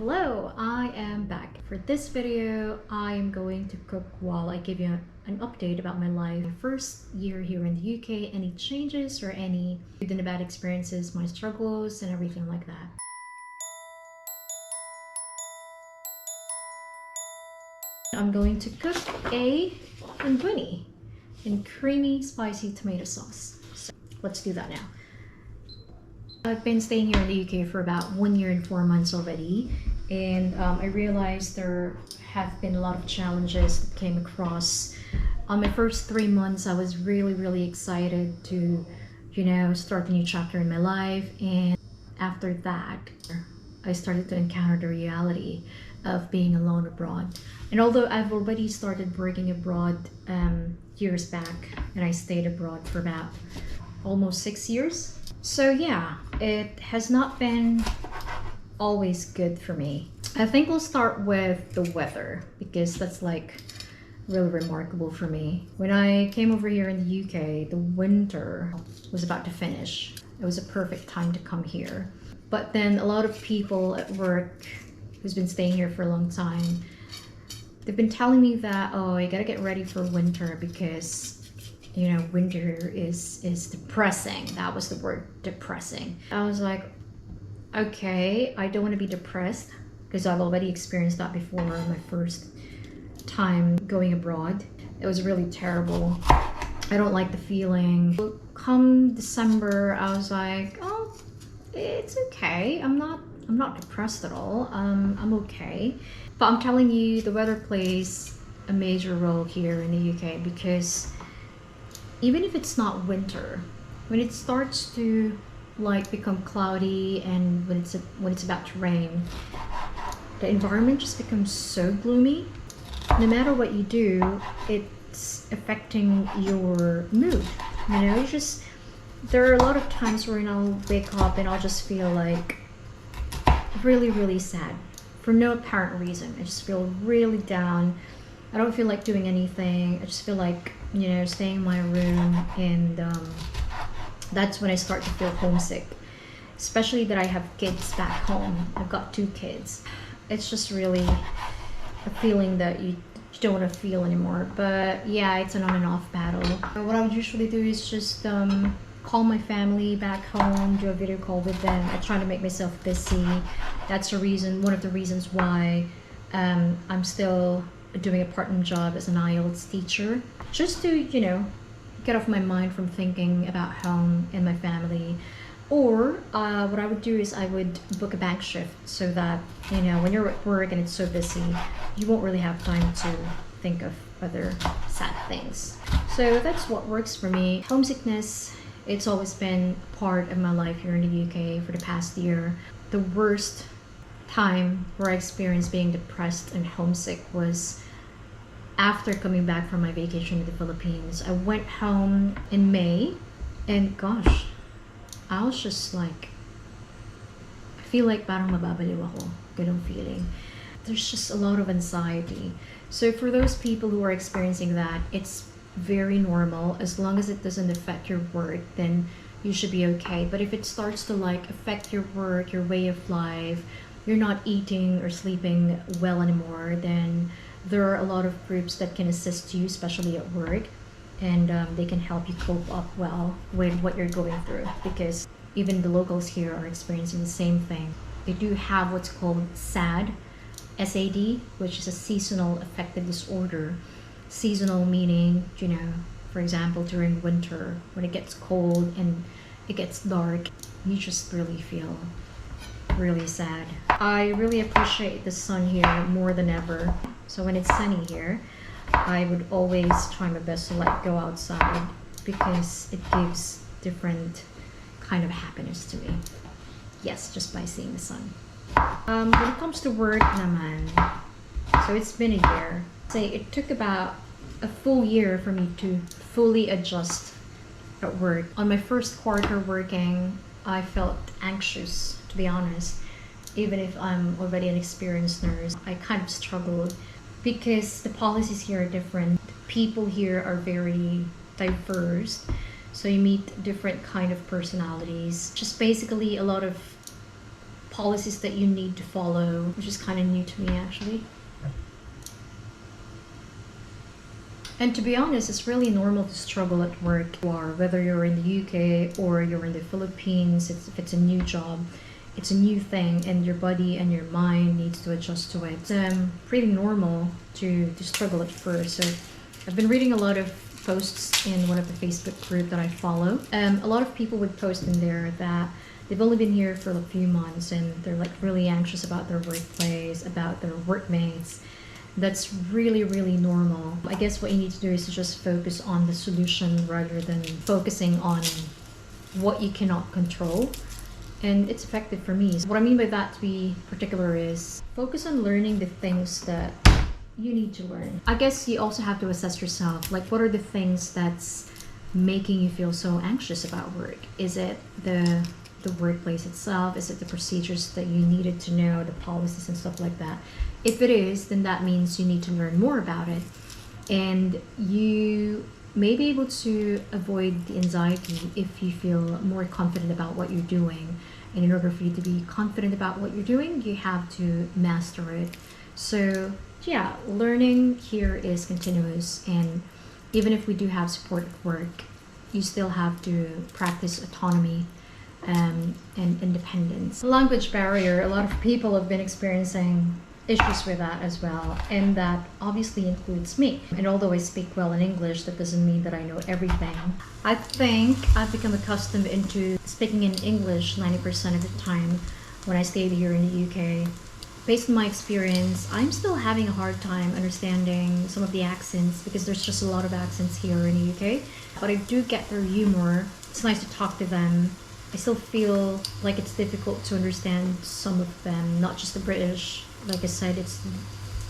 Hello, I am back. For this video, I am going to cook while I give you an update about my life. My first year here in the UK, any changes or any good and bad experiences, my struggles and everything like that. I'm going to cook a linguine in creamy spicy tomato sauce. So let's do that now. I've been staying here in the UK for about 1 year and 4 months already, and I realized there have been a lot of challenges that came across. On my first 3 months, I was really excited to, start a new chapter in my life, and after that, I started to encounter the reality of being alone abroad. And although I've already started working abroad years back, and I stayed abroad for about almost 6 years. So yeah, it has not been always good for me. I think we'll start with the weather because that's like really remarkable for me. When I came over here in the UK, the winter was about to finish. It was a perfect time to come here. But then a lot of people at work who's been staying here for a long time, they've been telling me that, oh, you gotta get ready for winter because winter is depressing. That was the word, depressing. I was like, okay, I don't want to be depressed because I've already experienced that before my first time going abroad. It was really terrible. I don't like the feeling. Come December, I was like, oh, it's okay. I'm not depressed at all. I'm okay. But I'm telling you, the weather plays a major role here in the UK because even if it's not winter, when it starts to become cloudy and when it's about to rain, the environment just becomes so gloomy. No matter what you do, it's affecting your mood. There are a lot of times where I'll wake up and I'll just feel like really sad for no apparent reason. I just feel really down. I don't feel like doing anything. I just feel like staying in my room, and that's when I start to feel homesick, especially that I have kids back home. I've got 2 kids. It's just really a feeling that you don't want to feel anymore. But yeah, it's an on and off battle. What I would usually do is just call my family back home, do a video call with them. I try to make myself busy. That's one of the reasons why I'm still doing a part-time job as an IELTS teacher, just to get off my mind from thinking about home and my family. Or what I would do is I would book a bank shift so that when you're at work and it's so busy, you won't really have time to think of other sad things. So that's what works for me. Homesickness, it's always been part of my life here in the UK for the past year. The worst time where I experienced being depressed and homesick was after coming back from my vacation in the Philippines. I went home in May, and gosh, I was just like, I feel like parang mababaliw ako. Ganong feeling. There's just a lot of anxiety. So for those people who are experiencing that, it's very normal. As long as it doesn't affect your work, then you should be okay. But if it starts to affect your work, your way of life, you're not eating or sleeping well anymore, then there are a lot of groups that can assist you, especially at work, and they can help you cope up well with what you're going through, because even the locals here are experiencing the same thing. They do have what's called SAD, SAD, which is a seasonal affective disorder. Seasonal meaning, for example, during winter, when it gets cold and it gets dark, you just really feel really sad. I really appreciate the sun here more than ever. So when it's sunny here, I would always try my best to go outside because it gives different kind of happiness to me. Yes, just by seeing the sun. When it comes to work naman, so it's been a year. Say it took about a full year for me to fully adjust at work. On my first quarter working, I felt anxious, to be honest. Even if I'm already an experienced nurse, I kind of struggled because the policies here are different. People here are very diverse, so you meet different kind of personalities. Just basically a lot of policies that you need to follow, which is kind of new to me actually. And to be honest, it's really normal to struggle at work, or whether you're in the UK or you're in the Philippines. If it's a new job, it's a new thing, and your body and your mind needs to adjust to it. It's pretty normal to struggle at first. So I've been reading a lot of posts in one of the Facebook group that I follow. A lot of people would post in there that they've only been here for a few months and they're like really anxious about their workplace, about their workmates. That's really, really normal. I guess what you need to do is to just focus on the solution rather than focusing on what you cannot control. And it's effective for me. So what I mean by that, to be particular, is focus on learning the things that you need to learn. I guess you also have to assess yourself. Like, what are the things that's making you feel so anxious about work? Is it the workplace itself? Is it the procedures that you needed to know, the policies and stuff like that? If it is, then that means you need to learn more about it. And you may be able to avoid the anxiety if you feel more confident about what you're doing. And in order for you to be confident about what you're doing, you have to master it. So yeah, learning here is continuous. And even if we do have support at work, you still have to practice autonomy and independence. Language barrier, a lot of people have been experiencing issues with that as well, and that obviously includes me. And although I speak well in English, that doesn't mean that I know everything. I think I've become accustomed into speaking in English 90% of the time when I stayed here in the UK. Based on my experience, I'm still having a hard time understanding some of the accents because there's just a lot of accents here in the UK. But I do get their humor. It's nice to talk to them. I still feel like it's difficult to understand some of them, not just the British. Like I said,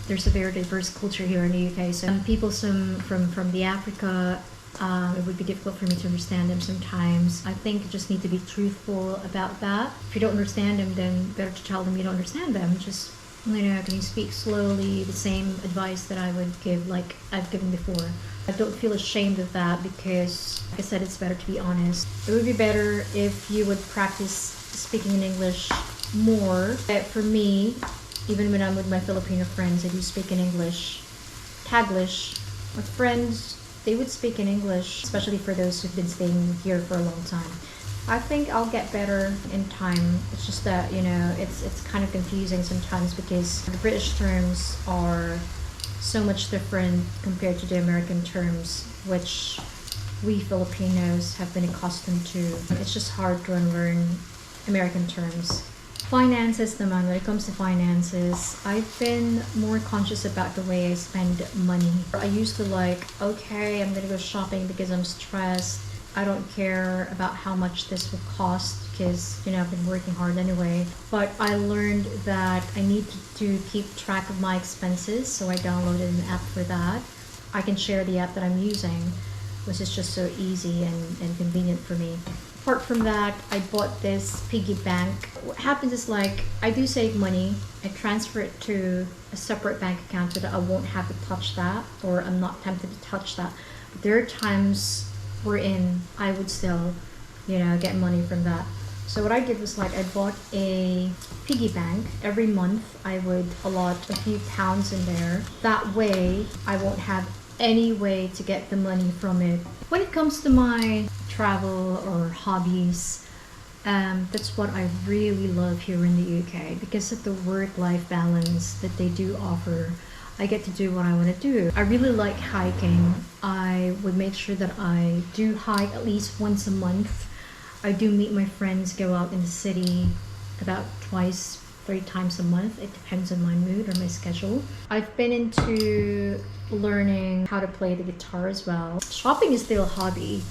there's a very diverse culture here in the UK. So people from the Africa, it would be difficult for me to understand them sometimes. I think you just need to be truthful about that. If you don't understand them, then better to tell them you don't understand them. Just, can you speak slowly? The same advice that I would give, like I've given before. I don't feel ashamed of that because, like I said, it's better to be honest. It would be better if you would practice speaking in English more. For me, even when I'm with my Filipino friends, I do speak in English. Taglish. My friends, they would speak in English, especially for those who've been staying here for a long time. I think I'll get better in time. It's just that, it's kind of confusing sometimes because the British terms are so much different compared to the American terms, which we Filipinos have been accustomed to. It's just hard to unlearn American terms. Finances naman, when it comes to finances, I've been more conscious about the way I spend money. I used to okay, I'm gonna go shopping because I'm stressed. I don't care about how much this will cost because, I've been working hard anyway. But I learned that I need to keep track of my expenses, so I downloaded an app for that. I can share the app that I'm using, which is just so easy and convenient for me. Apart from that, I bought this piggy bank. What happens is I do save money. I transfer it to a separate bank account so that I won't have to touch that, or I'm not tempted to touch that. But there are times wherein I would still, get money from that. So what I did was I bought a piggy bank. Every month I would allot a few pounds in there. That way I won't have any way to get the money from it. When it comes to my travel or hobbies, that's what I really love here in the UK because of the work-life balance that they do offer. I get to do what I want to do. I really like hiking. I would make sure that I do hike at least once a month. I do meet my friends, go out in the city about 2-3 times a month. It depends on my mood or my schedule. I've been into learning how to play the guitar as well. Shopping is still a hobby,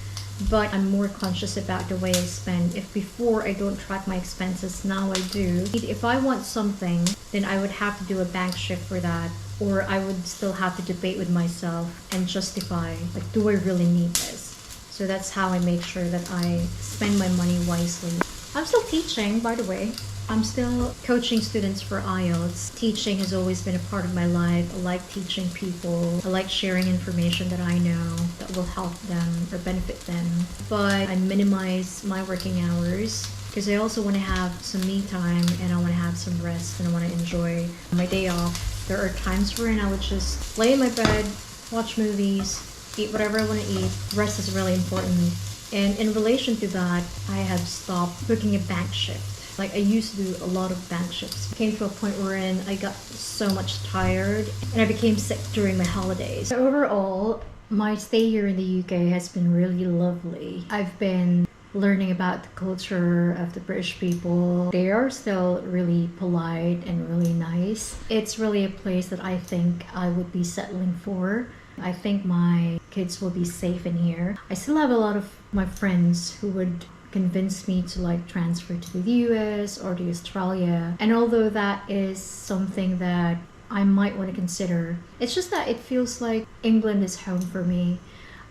but I'm more conscious about the way I spend. If before I don't track my expenses, now I do. If I want something, then I would have to do a bank shift for that, or I would still have to debate with myself and justify, do I really need this? So that's how I make sure that I spend my money wisely. I'm still teaching, by the way. I'm still coaching students for IELTS. Teaching has always been a part of my life. I like teaching people. I like sharing information that I know that will help them or benefit them. But I minimize my working hours because I also want to have some me time and I want to have some rest and I want to enjoy my day off. There are times wherein I would just lay in my bed, watch movies, eat whatever I want to eat. Rest is really important. And in relation to that, I have stopped booking a bank shift. Like I used to do a lot of bank shifts. Came to a point wherein I got so much tired and I became sick during my holidays. So overall, my stay here in the UK has been really lovely. I've been learning about the culture of the British people. They are still really polite and really nice. It's really a place that I think I would be settling for. I think my kids will be safe in here. I still have a lot of my friends who would convince me to like transfer to the US or to Australia. And although that is something that I might want to consider, it's just that it feels like England is home for me.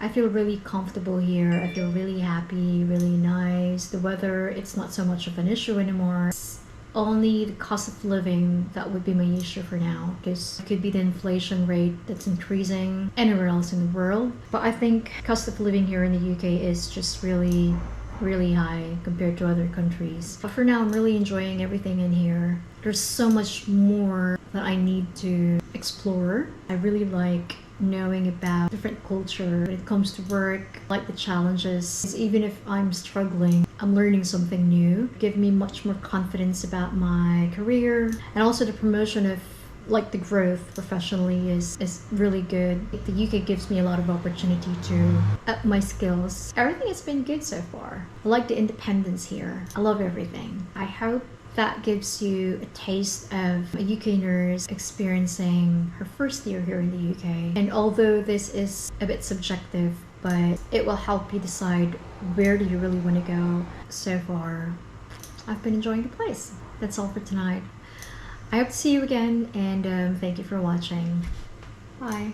I feel really comfortable here. I feel really happy, really nice. The weather, it's not so much of an issue anymore. It's only the cost of living that would be my issue for now, because it could be the inflation rate that's increasing anywhere else in the world. But I think cost of living here in the UK is just really high compared to other countries. But for now, I'm really enjoying everything in here. There's so much more that I need to explore. I really like knowing about different culture when it comes to work, like the challenges. Even if I'm struggling, I'm learning something new. Give me much more confidence about my career, and also the promotion of like the growth professionally is really good. The UK gives me a lot of opportunity to up my skills. Everything has been good so far. I like the independence here. I love everything. I hope that gives you a taste of a UK nurse experiencing her first year here in the UK. And although this is a bit subjective, but it will help you decide where do you really want to go. So far, I've been enjoying the place. That's all for tonight. I hope to see you again, and thank you for watching. Bye.